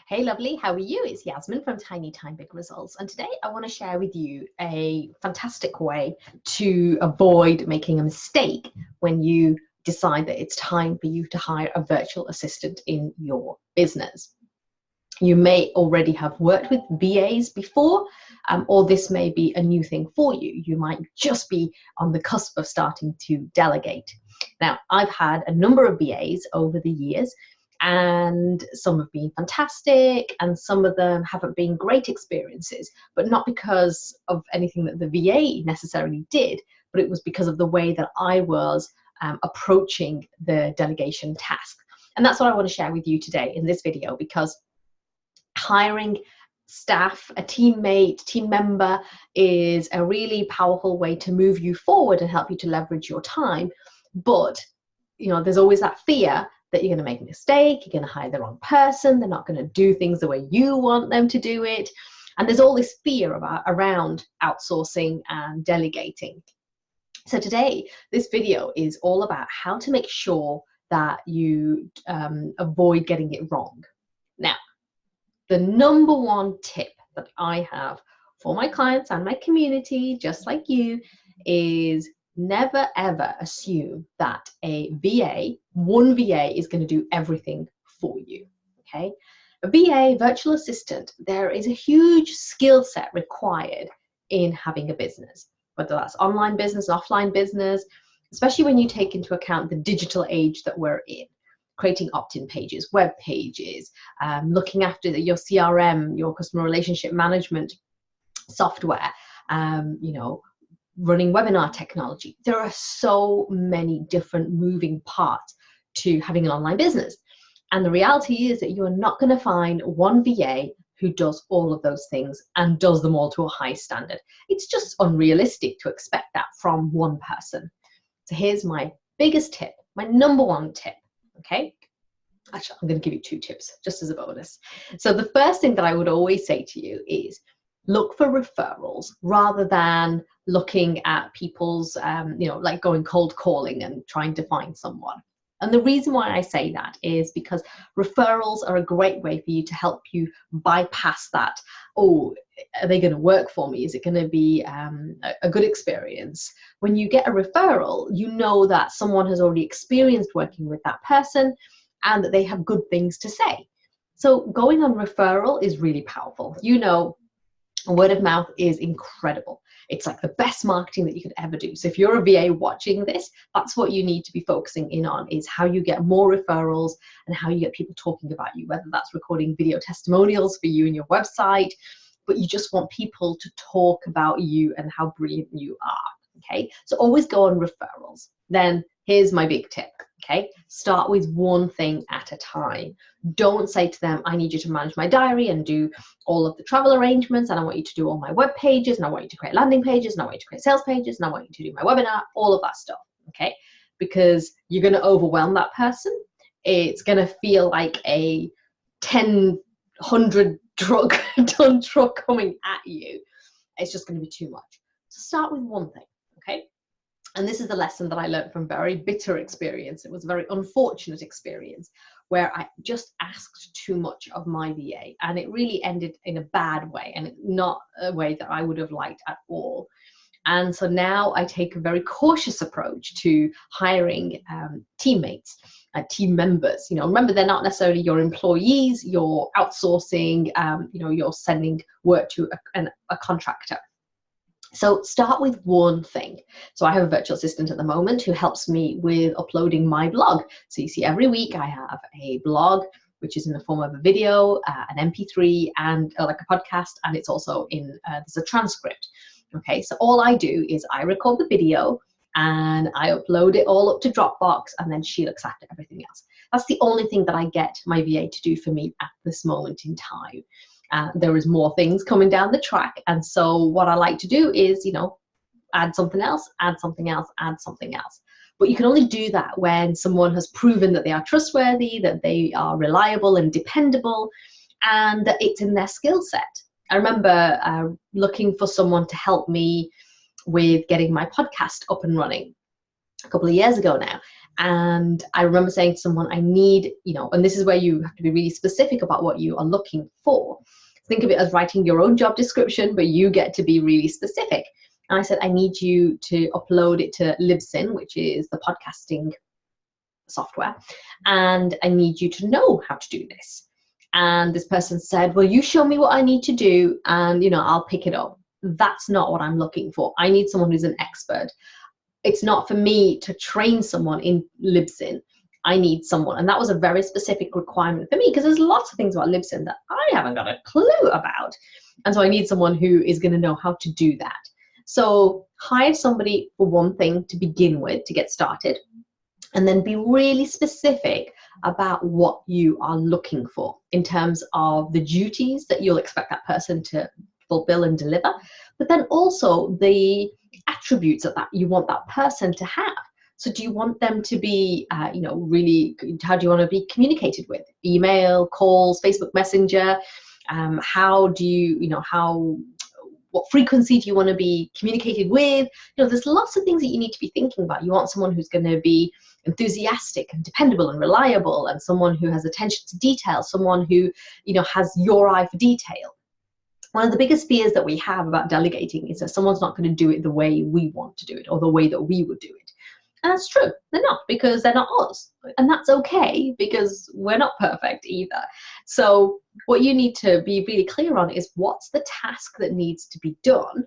Hey lovely, how are you? It's Yasmin from Tiny Time Big Results, and today I want to share with you a fantastic way to avoid making a mistake when you decide that it's time for you to hire a virtual assistant in your business. You may already have worked with VAs before, or this may be a new thing for you. You might just be on the cusp of starting to delegate. Now, I've had a number of VAs over the years, and some have been fantastic and some of them haven't been great experiences, but not because of anything that the VA necessarily did, but it was because of the way that I was approaching the delegation task. And that's what I want to share with you today in this video, because hiring staff, a teammate, team member is a really powerful way to move you forward and help you to leverage your time. But there's always that fear that you're going to make a mistake, you're going to hire the wrong person, they're not going to do things the way you want them to do it. And there's all this fear around outsourcing and delegating. So today, this video is all about how to make sure that you avoid getting it wrong. Now, the number one tip that I have for my clients and my community, just like you, is never ever assume that one VA is going to do everything for you, okay? A VA, virtual assistant, there is a huge skill set required in having a business, whether that's online business, offline business, especially when you take into account the digital age that we're in. Creating opt-in pages, web pages, looking after your CRM, your customer relationship management software, running webinar technology. There are so many different moving parts to having an online business. And the reality is that you are not going to find one VA who does all of those things and does them all to a high standard. It's just unrealistic to expect that from one person. So here's my biggest tip, my number one tip, okay? Actually, I'm going to give you two tips just as a bonus. So the first thing that I would always say to you is look for referrals rather than looking at people's, like going cold calling and trying to find someone. And the reason why I say that is because referrals are a great way for you to help you bypass that. Oh, are they going to work for me? Is it going to be a good experience? When you get a referral, you know that someone has already experienced working with that person and that they have good things to say. So going on referral is really powerful. Word of mouth is incredible. It's like the best marketing that you could ever do. So if you're a VA watching this, that's what you need to be focusing in on, is how you get more referrals and how you get people talking about you, whether that's recording video testimonials for you and your website, but you just want people to talk about you and how brilliant you are, okay? So always go on referrals. Then here's my big tip, okay? Start with one thing at a time. Don't say to them, I need you to manage my diary and do all of the travel arrangements, and I want you to do all my web pages, and I want you to create landing pages, and I want you to create sales pages, and I want you to do my webinar, all of that stuff, okay? Because you're going to overwhelm that person. It's going to feel like a 100-ton truck coming at you. It's just going to be too much. So start with one thing, okay? And this is the lesson that I learned from very bitter experience. It was a very unfortunate experience where I just asked too much of my VA, and it really ended in a bad way, and not a way that I would have liked at all. And so now I take a very cautious approach to hiring teammates, team members. Remember, they're not necessarily your employees. You're outsourcing. You're sending work to a contractor. So start with one thing. So I have a virtual assistant at the moment who helps me with uploading my blog. So you see, every week I have a blog, which is in the form of a video, an MP3, and like a podcast, and it's also there's a transcript. Okay, so all I do is I record the video and I upload it all up to Dropbox, and then she looks after everything else. That's the only thing that I get my VA to do for me at this moment in time. There is more things coming down the track, and so what I like to do is, add something else, add something else, add something else. But you can only do that when someone has proven that they are trustworthy, that they are reliable and dependable, and that it's in their skill set. I remember looking for someone to help me with getting my podcast up and running a couple of years ago now. And I remember saying to someone, I need, and this is where you have to be really specific about what you are looking for. Think of it as writing your own job description, but you get to be really specific. And I said, I need you to upload it to Libsyn, which is the podcasting software, and I need you to know how to do this. And this person said, well, you show me what I need to do, and I'll pick it up. That's not what I'm looking for. I need someone who's an expert. It's not for me to train someone in Libsyn. I need someone, and that was a very specific requirement for me, because there's lots of things about Libsyn that I haven't got a clue about, and so I need someone who is going to know how to do that. So hire somebody for one thing to begin with, to get started, and then be really specific about what you are looking for in terms of the duties that you'll expect that person to fulfill and deliver, but then also the attributes that you want that person to have. So do you want them to be, really, how do you want to be communicated with? Email, calls, Facebook Messenger? How do you, what frequency do you want to be communicated with? There's lots of things that you need to be thinking about. You want someone who's going to be enthusiastic and dependable and reliable, and someone who has attention to detail, someone who, has your eye for detail. One of the biggest fears that we have about delegating is that someone's not going to do it the way we want to do it, or the way that we would do it. And that's true. They're not, because they're not us. And that's okay, because we're not perfect either. So what you need to be really clear on is what's the task that needs to be done,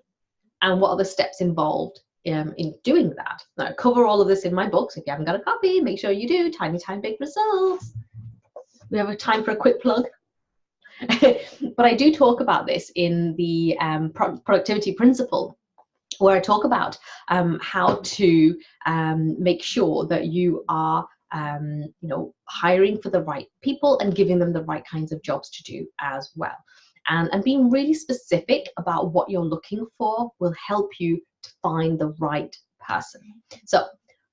and what are the steps involved in doing that. Now, I cover all of this in my books. If you haven't got a copy, make sure you do. Tiny Time, Big Results. We have a time for a quick plug. But I do talk about this in the productivity principle, where I talk about how to make sure that you are hiring for the right people and giving them the right kinds of jobs to do as well. And being really specific about what you're looking for will help you to find the right person. So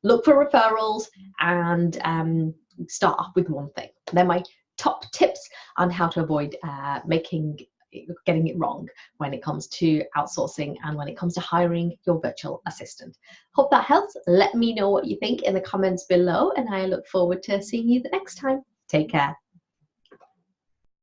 look for referrals and start off with one thing. They're my top tips on how to avoid getting it wrong when it comes to outsourcing and when it comes to hiring your virtual assistant. Hope that helps. Let me know what you think in the comments below, and I look forward to seeing you the next time. Take care.